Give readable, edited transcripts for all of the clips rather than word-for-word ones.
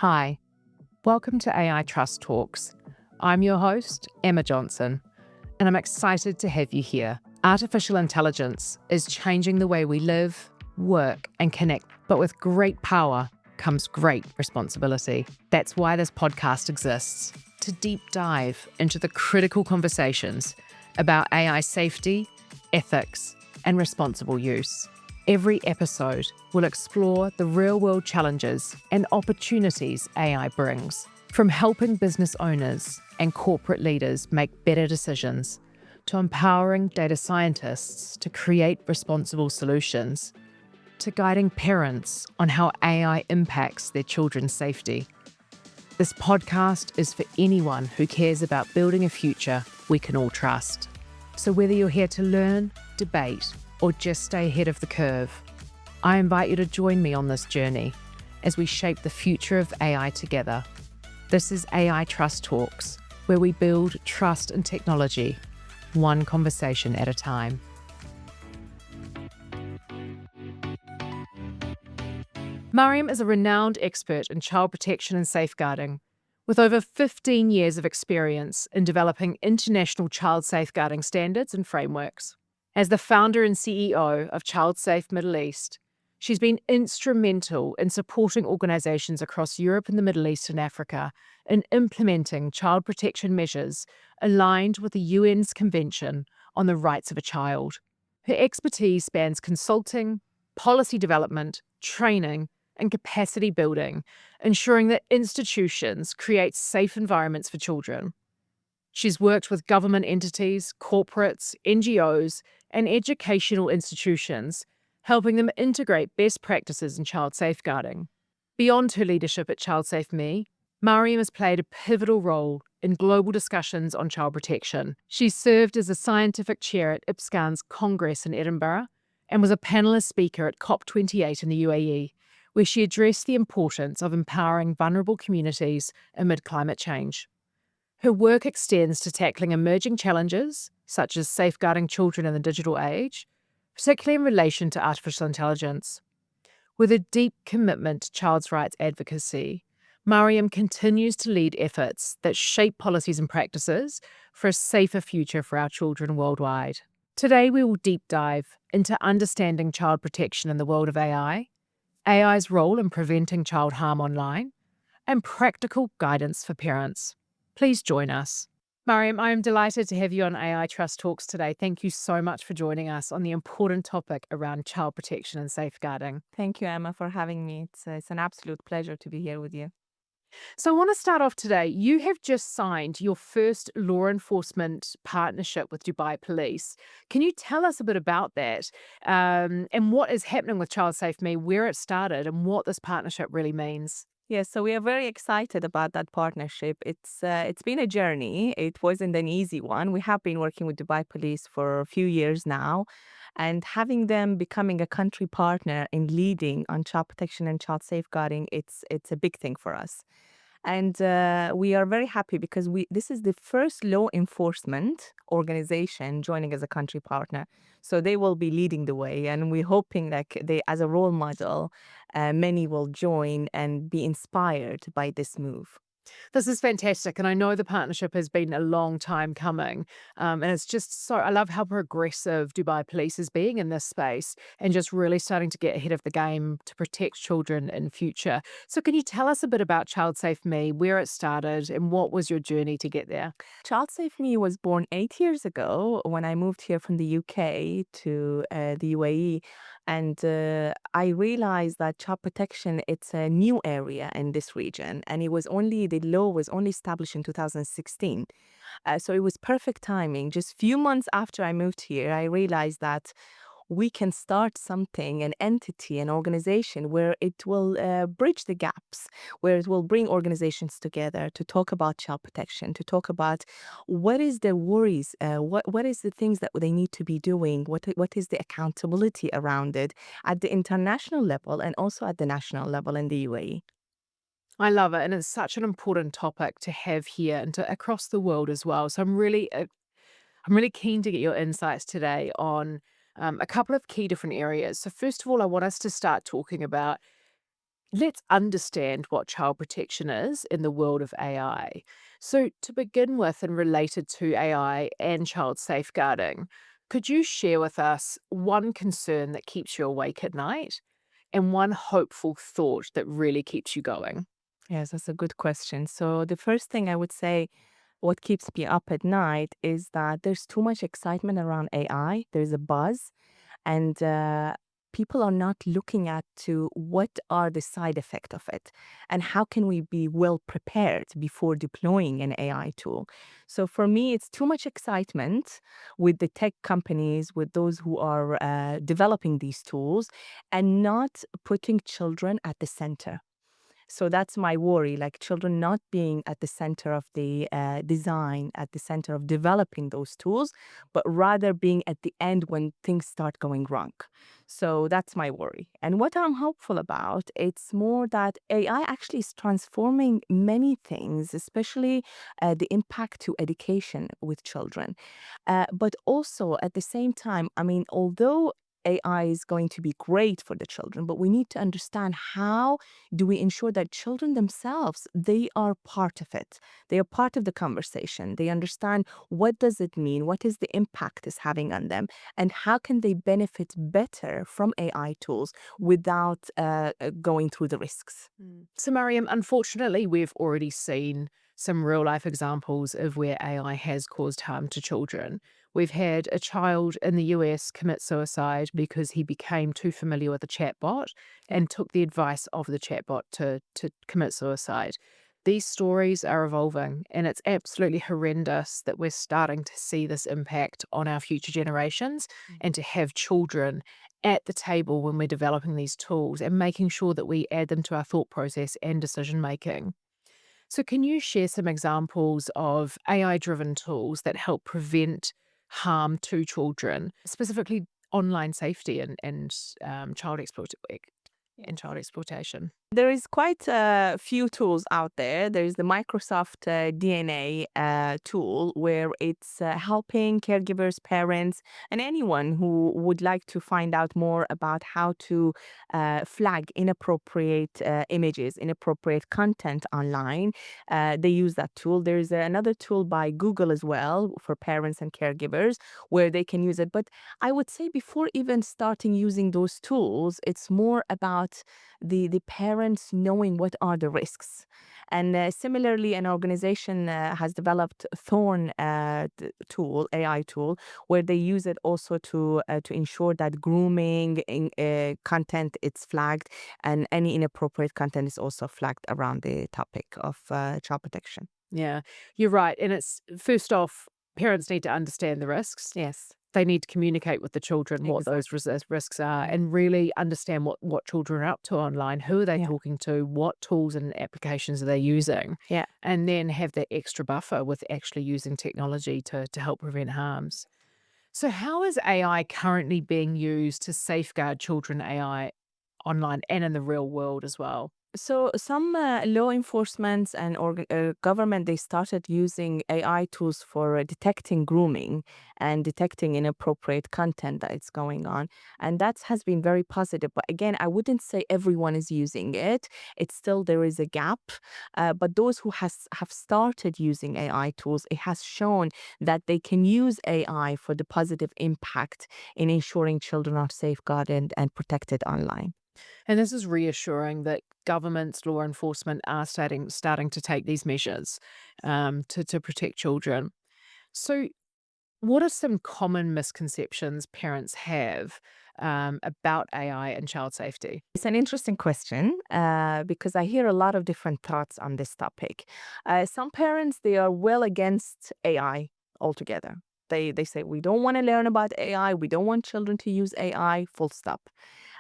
Hi, welcome to AI Trust Talks. I'm your host, Emma Johnson, and I'm excited to have you here. Artificial intelligence is changing the way we live, work, and connect, but with great power comes great responsibility. That's why this podcast exists, to deep dive into the critical conversations about AI safety, ethics, and responsible use. Every episode will explore the real-world challenges and opportunities AI brings, from helping business owners and corporate leaders make better decisions, to empowering data scientists to create responsible solutions, to guiding parents on how AI impacts their children's safety. This podcast is for anyone who cares about building a future we can all trust. So whether you're here to learn, debate, or just stay ahead of the curve, I invite you to join me on this journey as we shape the future of AI together. This is AI Trust Talks, where we build trust and technology, one conversation at a time. Maryam is a renowned expert in child protection and safeguarding, with over 15 years of experience in developing international child safeguarding standards and frameworks. As the founder and CEO of Child Safe Middle East, she's been instrumental in supporting organizations across Europe and the Middle East and Africa in implementing child protection measures aligned with the UN's Convention on the Rights of a Child. Her expertise spans consulting, policy development, training, and capacity building, ensuring that institutions create safe environments for children. She's worked with government entities, corporates, NGOs, and educational institutions, helping them integrate best practices in child safeguarding. Beyond her leadership at Child Safe Me, Maryam has played a pivotal role in global discussions on child protection. She served as a scientific chair at IPSCAN's Congress in Edinburgh and was a panelist speaker at COP28 in the UAE, where she addressed the importance of empowering vulnerable communities amid climate change. Her work extends to tackling emerging challenges, such as safeguarding children in the digital age, particularly in relation to artificial intelligence. With a deep commitment to child's rights advocacy, Maryam continues to lead efforts that shape policies and practices for a safer future for our children worldwide. Today, we will deep dive into understanding child protection in the world of AI, AI's role in preventing child harm online, and practical guidance for parents. Please join us. Maryam, I am delighted to have you on AI Trust Talks today. Thank you so much for joining us on the important topic around child protection and safeguarding. Thank you, Emma, for having me. It's an absolute pleasure to be here with you. So I want to start off today. You have just signed your first law enforcement partnership with Dubai Police. Can you tell us a bit about that and what is happening with Child Safe Me, where it started, and what this partnership really means? Yes, so we are very excited about that partnership. It's been a journey. It wasn't an easy one. We have been working with Dubai Police for a few years now, and having them becoming a country partner in leading on child protection and child safeguarding, it's a big thing for us. And we are very happy because this is the first law enforcement organization joining as a country partner. So they will be leading the way, and we're hoping like they, as a role model, many will join and be inspired by this move. This is fantastic. And I know the partnership has been a long time coming. And it's just so, I love how progressive Dubai Police is being in this space and just really starting to get ahead of the game to protect children in future. So can you tell us a bit about Child Safe Me, where it started and what was your journey to get there? Child Safe Me was born 8 years ago when I moved here from the UK to the UAE. And I realized that child protection, it's a new area in this region. And the law was only established in 2016. So it was perfect timing. Just few months after I moved here, I realized that we can start something, an entity, an organization where it will bridge the gaps, where it will bring organizations together to talk about child protection, to talk about what is their worries, what is the things that they need to be doing, what is the accountability around it at the international level and also at the national level in the UAE. I love it. And it's such an important topic to have here and to across the world as well. So I'm really keen to get your insights today on a couple of key different areas. So first of all, I want us to start talking about Let's understand what child protection is in the world of AI. So, to begin with, and related to AI and child safeguarding, could you share with us one concern that keeps you awake at night and one hopeful thought that really keeps you going? Yes, that's a good question. So, the first thing I would say, what keeps me up at night is that there's too much excitement around AI. There's a buzz, and people are not looking at to what are the side effect of it, and how can we be well prepared before deploying an AI tool. So for me, it's too much excitement with the tech companies, with those who are developing these tools, and not putting children at the center. So that's my worry, like children not being at the center of the design, at the center of developing those tools, but rather being at the end when things start going wrong. So that's my worry. And what I'm hopeful about, it's more that AI actually is transforming many things, especially the impact to education with children. But also at the same time, I mean, although AI is going to be great for the children, but we need to understand how do we ensure that children themselves, they are part of it. They are part of the conversation. They understand what does it mean, what is the impact it's having on them, and how can they benefit better from AI tools without going through the risks. So, Mariam, unfortunately, we've already seen some real life examples of where AI has caused harm to children. We've had a child in the US commit suicide because he became too familiar with a chatbot Yeah. and took the advice of the chatbot to commit suicide. These stories are evolving, and it's absolutely horrendous that we're starting to see this impact on our future generations and to have children at the table when we're developing these tools and making sure that we add them to our thought process and decision making. So, can you share some examples of AI driven tools that help prevent harm to children, specifically online safety and child exploitation? There is quite a few tools out there. There's the Microsoft DNA tool where it's helping caregivers, parents, and anyone who would like to find out more about how to flag inappropriate images, inappropriate content online. They use that tool. There's another tool by Google as well for parents and caregivers where they can use it. But I would say before even starting using those tools, it's more about the parents knowing what are the risks. And similarly, an organization has developed Thorn tool, AI tool, where they use it also to ensure that grooming content is flagged and any inappropriate content is also flagged around the topic of child protection. Yeah, you're right. And it's first off, parents need to understand the risks. Yes, They need to communicate with the children what those exactly. risks are Yeah, and really understand what children are up to online. Who are they yeah, talking to? What tools and applications are they using? yeah. And then have that extra buffer with actually using technology to help prevent harms. So, how is AI currently being used to safeguard children AI online and in the real world as well? So some law enforcement and government they started using AI tools for detecting grooming and detecting inappropriate content that is going on, and that has been very positive. But again, I wouldn't say everyone is using it. It's still there is a gap, but those who has have started using AI tools, it has shown that they can use AI for the positive impact in ensuring children are safeguarded and protected online. And this is reassuring that governments, law enforcement are starting to take these measures to protect children. So, what are some common misconceptions parents have about AI and child safety? It's an interesting question because I hear a lot of different thoughts on this topic. Some parents they are well against AI altogether. They say we don't want to learn about AI. We don't want children to use AI. Full stop.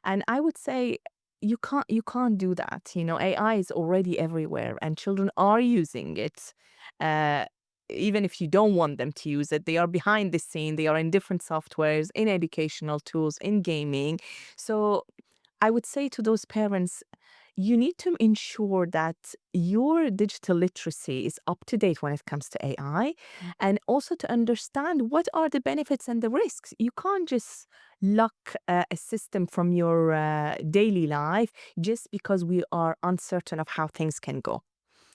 And I would say you can't do that. You know, AI is already everywhere, and children are using it. Uh, Even if you don't want them to use it, they are behind the scene. They are in different softwares, in educational tools, in gaming. So I would say to those parents, You need to ensure that your digital literacy is up to date when it comes to AI, and also to understand what are the benefits and the risks. You can't just lock a system from your daily life just because we are uncertain of how things can go.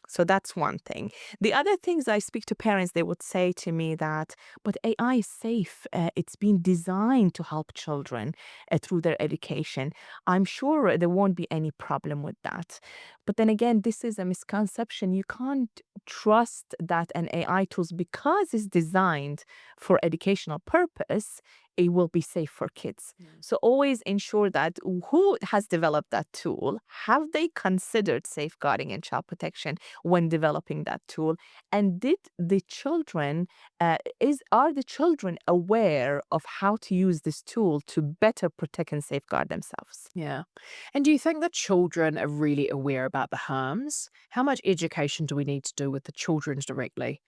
So that's one thing. The other things I speak to parents, they would say to me that, but AI is safe. It's been designed to help children through their education. I'm sure there won't be any problem with that. But then again, this is a misconception. You can't trust that an AI tools, because it's designed for educational purpose, it will be safe for kids. So always ensure that who has developed that tool, have they considered safeguarding and child protection when developing that tool, and did the children are the children aware of how to use this tool to better protect and safeguard themselves? Yeah. And do you think that children are really aware about the harms? How much education do we need to do with the children directly?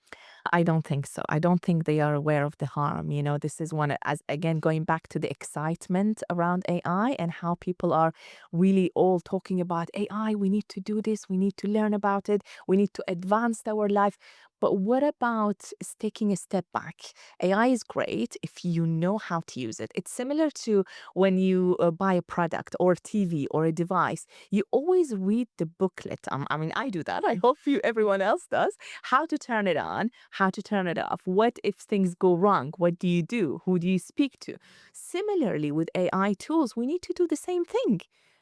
I don't think so. I don't think they are aware of the harm. This is one, as again, going back to the excitement around AI and how people are really all talking about AI. We need to do this. We need to learn about it. We need to advance our life. But what about taking a step back? AI is great if you know how to use it. It's similar to when you buy a product or a TV or a device. You always read the booklet. I mean, I do that. I hope everyone else does. How to turn it on, how to turn it off. What if things go wrong? What do you do? Who do you speak to? Similarly, with AI tools, we need to do the same thing.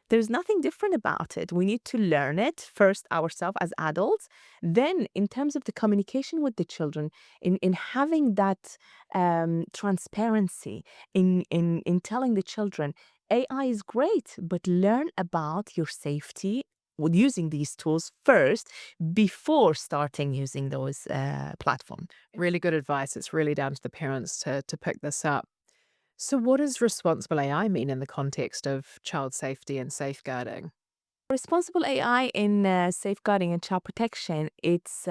There's nothing different about it. We need to learn it first ourselves as adults. Then, in terms of the communication with the children, in having that transparency, in telling the children, AI is great, but learn about your safety with using these tools first before starting using those platforms. Really good advice. It's really down to the parents to pick this up. So, what does responsible AI mean in the context of child safety and safeguarding? Responsible AI in safeguarding and child protection, it's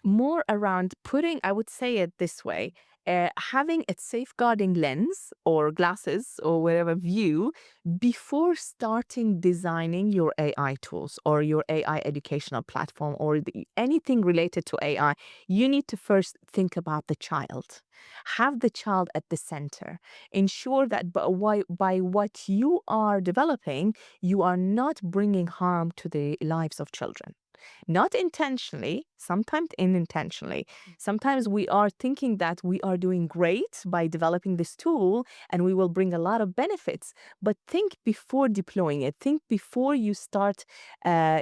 more around putting, I would say it this way, having a safeguarding lens or glasses or whatever view before starting designing your AI tools or your AI educational platform or anything related to AI. You need to first think about the child. Have the child at the center. Ensure that by what you are developing, you are not bringing harm to the lives of children, not intentionally, sometimes unintentionally. Sometimes we are thinking that we are doing great by developing this tool and we will bring a lot of benefits. But think before deploying it, think before you start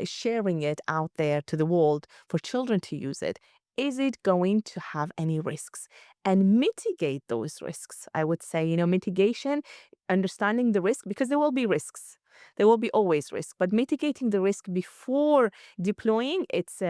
sharing it out there to the world for children to use it. Is it going to have any risks? And mitigate those risks. I would say, mitigation, understanding the risk, because there will be risks. There will be always risk, but mitigating the risk before deploying, it's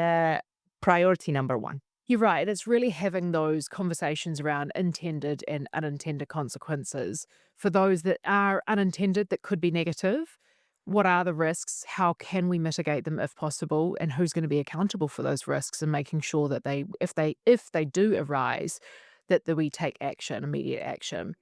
priority number one. You're right. It's really having those conversations around intended and unintended consequences. For those that are unintended, that could be negative, what are the risks? How can we mitigate them if possible? And who's going to be accountable for those risks and making sure that if they do arise, that we take action, immediate action.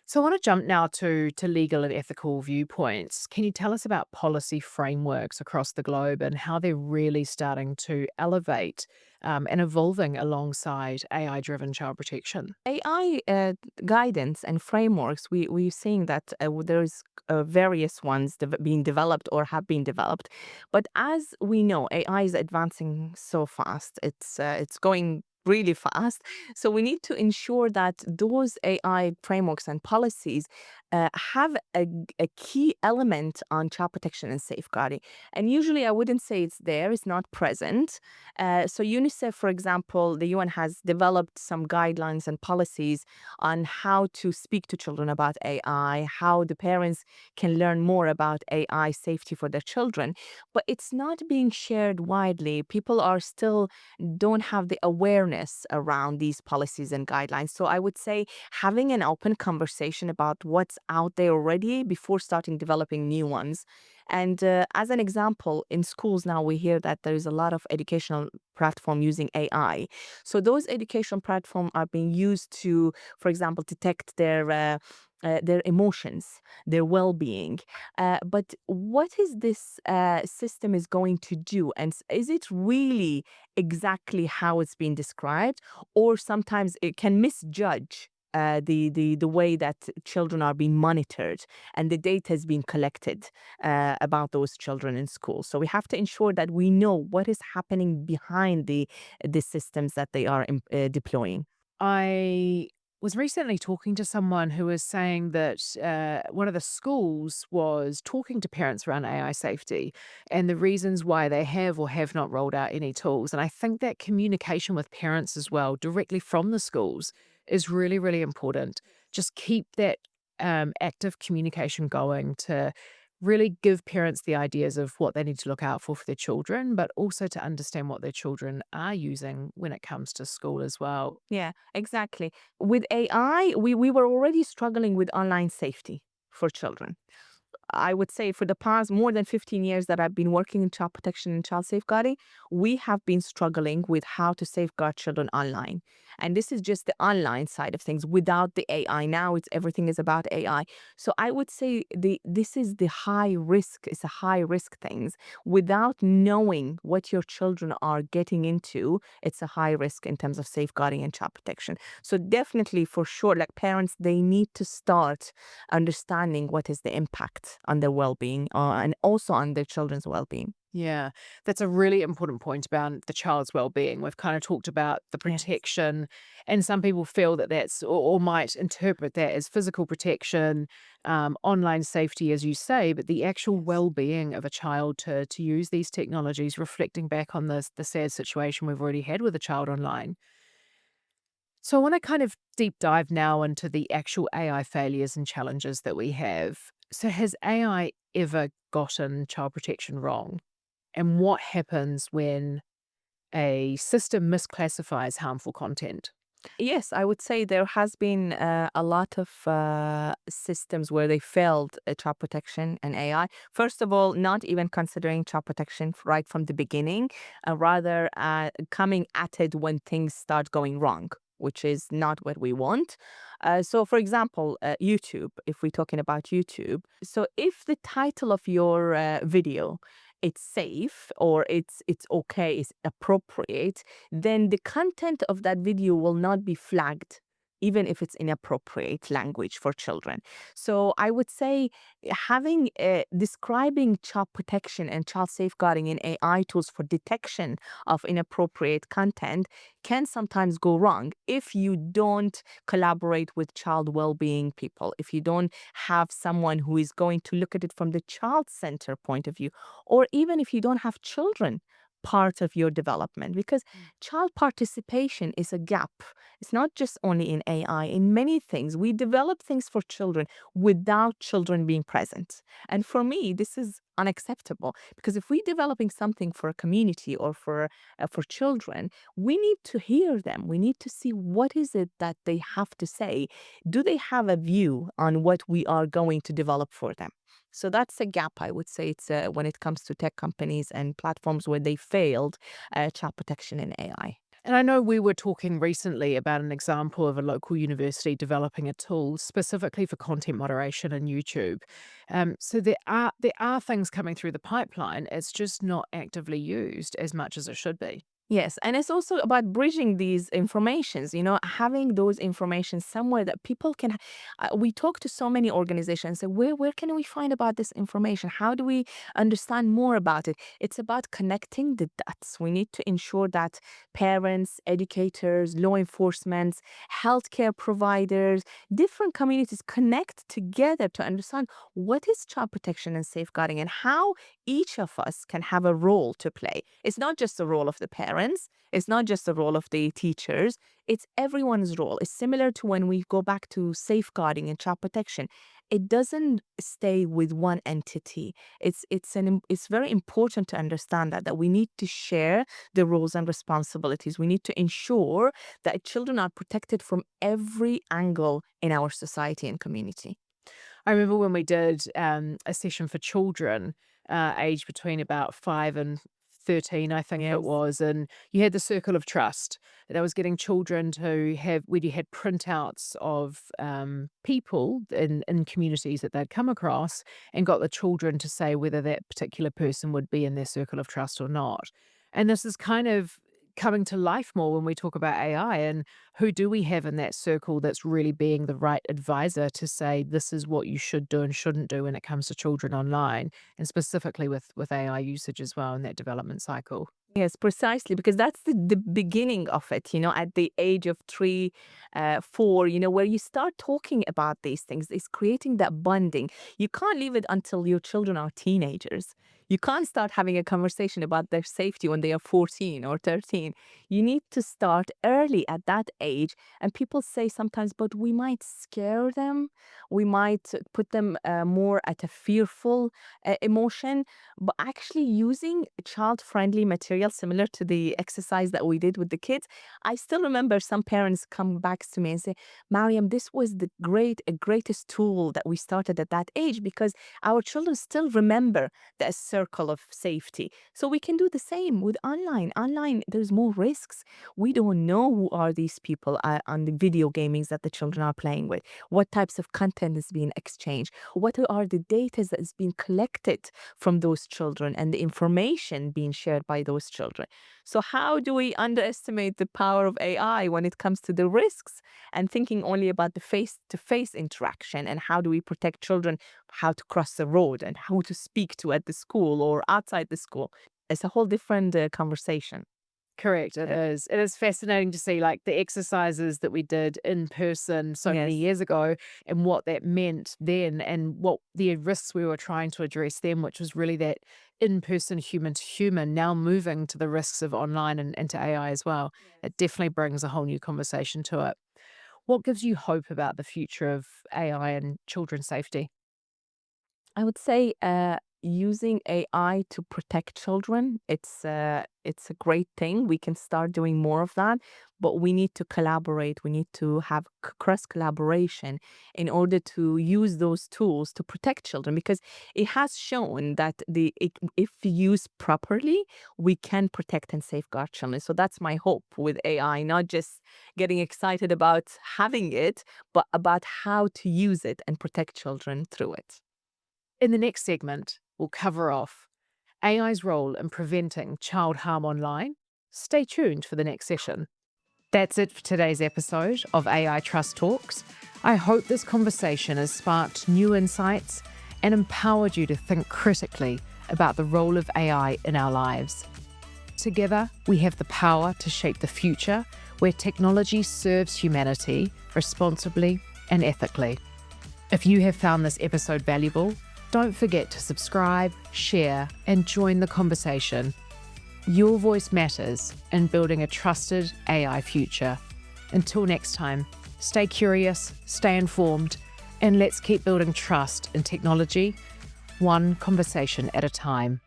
So I want to jump now to legal and ethical viewpoints. Can you tell us about policy frameworks across the globe and how they're really starting to elevate and evolving alongside AI-driven child protection? AI guidance and frameworks, we're seeing that there's various ones being developed or have been developed. But as we know, AI is advancing so fast. It's going really fast. So we need to ensure that those AI frameworks and policies have a key element on child protection and safeguarding. And usually I wouldn't say it's there, it's not present. So UNICEF, for example, the UN has developed some guidelines and policies on how to speak to children about AI, how the parents can learn more about AI safety for their children. But it's not being shared widely. People are still don't have the awareness around these policies and guidelines. So I would say having an open conversation about what's out there already before starting developing new ones. And as an example, in schools now we hear that there is a lot of educational platform using AI. So those educational platforms are being used to, for example, detect their their emotions, their well-being. But what is this system is going to do, and is it really exactly how it's been described, or sometimes it can misjudge the way that children are being monitored and the data has been collected about those children in school. So we have to ensure that we know what is happening behind the systems that they are deploying. I was recently talking to someone who was saying that one of the schools was talking to parents around AI safety and the reasons why they have or have not rolled out any tools. And I think that communication with parents as well, directly from the schools, is really, really important. Just keep that active communication going to really give parents the ideas of what they need to look out for their children, but also to understand what their children are using when it comes to school as well. Yeah, exactly. With AI, we were already struggling with online safety for children. I would say for the past more than 15 years that I've been working in child protection and child safeguarding, we have been struggling with how to safeguard children online. And this is just the online side of things without the AI. Now it's everything is about AI. So I would say this is the high risk, it's a high risk things. Without knowing what your children are getting into, it's a high risk in terms of safeguarding and child protection. So definitely for sure, like parents, they need to start understanding what is the impact on their well-being and also on their children's well-being. Yeah, that's a really important point about the child's well-being. We've kind of talked about the Yes. protection, and some people feel that that's or might interpret that as physical protection, online safety, as you say, but the actual Yes. well-being of a child to use these technologies, reflecting back on the sad situation we've already had with a child online. So I want to kind of deep dive now into the actual AI failures and challenges that we have. So has AI ever gotten child protection wrong? And what happens when a system misclassifies harmful content? Yes, I would say there has been a lot of systems where they failed child protection and AI. First of all, not even considering child protection right from the beginning, rather coming at it when things start going wrong, which is not what we want. So, for example, YouTube, if we're talking about YouTube, so if the title of your video it's safe or it's okay, it's appropriate, then the content of that video will not be flagged even if it's inappropriate language for children. So I would say having describing child protection and child safeguarding in AI tools for detection of inappropriate content can sometimes go wrong if you don't collaborate with child well-being people, if you don't have someone who is going to look at it from the child center point of view, or even if you don't have children part of your development, because child participation is a gap. It's not just only in AI, in many things we develop things for children without children being present, and for me this is unacceptable, because if we're developing something for a community or for children, we need to hear them, we need to see what is it that they have to say. Do they have a view on what we are going to develop for them? So that's a gap, I would say. It's when it comes to tech companies and platforms where they failed child protection in AI. And I know we were talking recently about an example of a local university developing a tool specifically for content moderation in YouTube. So there are things coming through the pipeline. It's just not actively used as much as it should be. Yes, and it's also about bridging these informations, having those information somewhere that people can. We talk to so many organizations. So where can we find about this information? How do we understand more about it? It's about connecting the dots. We need to ensure that parents, educators, law enforcement, healthcare providers, different communities connect together to understand what is child protection and safeguarding and how each of us can have a role to play. It's not just the role of the parents, it's not just the role of the teachers, it's everyone's role. It's similar to when we go back to safeguarding and child protection. It doesn't stay with one entity. It's very important to understand that we need to share the roles and responsibilities. We need to ensure that children are protected from every angle in our society and community. I remember when we did a session for children aged between about 5 and 13, I think it Yes. was, and you had the circle of trust that I was getting children to have where you had printouts of people in communities that they'd come across and got the children to say whether that particular person would be in their circle of trust or not. And this is kind of coming to life more when we talk about AI and who do we have in that circle that's really being the right advisor to say this is what you should do and shouldn't do when it comes to children online, and specifically with AI usage as well in that development cycle. Yes, precisely, because that's the beginning of it, at the age of 3, 4, where you start talking about these things, it's creating that bonding. You can't leave it until your children are teenagers. You can't start having a conversation about their safety when they are 14 or 13. You need to start early at that age. And people say sometimes, but we might scare them. We might put them more at a fearful emotion. But actually using child-friendly material similar to the exercise that we did with the kids, I still remember some parents come back to me and say, Mariam, this was the greatest tool that we started at that age because our children still remember the circle of safety. So we can do the same with online. Online, there's more risks. We don't know who are these people on the video gamings that the children are playing with, what types of content is being exchanged, what are the data that is being collected from those children and the information being shared by those children. So how do we underestimate the power of AI when it comes to the risks and thinking only about the face-to-face interaction, and how do we protect children, how to cross the road and who to speak to at the school or outside the school? It's a whole different conversation. Correct, it is. It is fascinating to see, like, the exercises that we did in person so many Yes. years ago and what that meant then and what the risks we were trying to address then, which was really that in-person human to human, now moving to the risks of online and to AI as well. It definitely brings a whole new conversation to it. What gives you hope about the future of AI and children's safety? I would say using AI to protect children, it's a great thing. We can start doing more of that, but we need to collaborate. We need to have cross collaboration in order to use those tools to protect children, because it has shown that if used properly, we can protect and safeguard children. So that's my hope with AI, not just getting excited about having it, but about how to use it and protect children through it. In the next segment, we'll cover off AI's role in preventing child harm online. Stay tuned for the next session. That's it for today's episode of AI Trust Talks. I hope this conversation has sparked new insights and empowered you to think critically about the role of AI in our lives. Together, we have the power to shape the future where technology serves humanity responsibly and ethically. If you have found this episode valuable, don't forget to subscribe, share, and join the conversation. Your voice matters in building a trusted AI future. Until next time, stay curious, stay informed, and let's keep building trust in technology, one conversation at a time.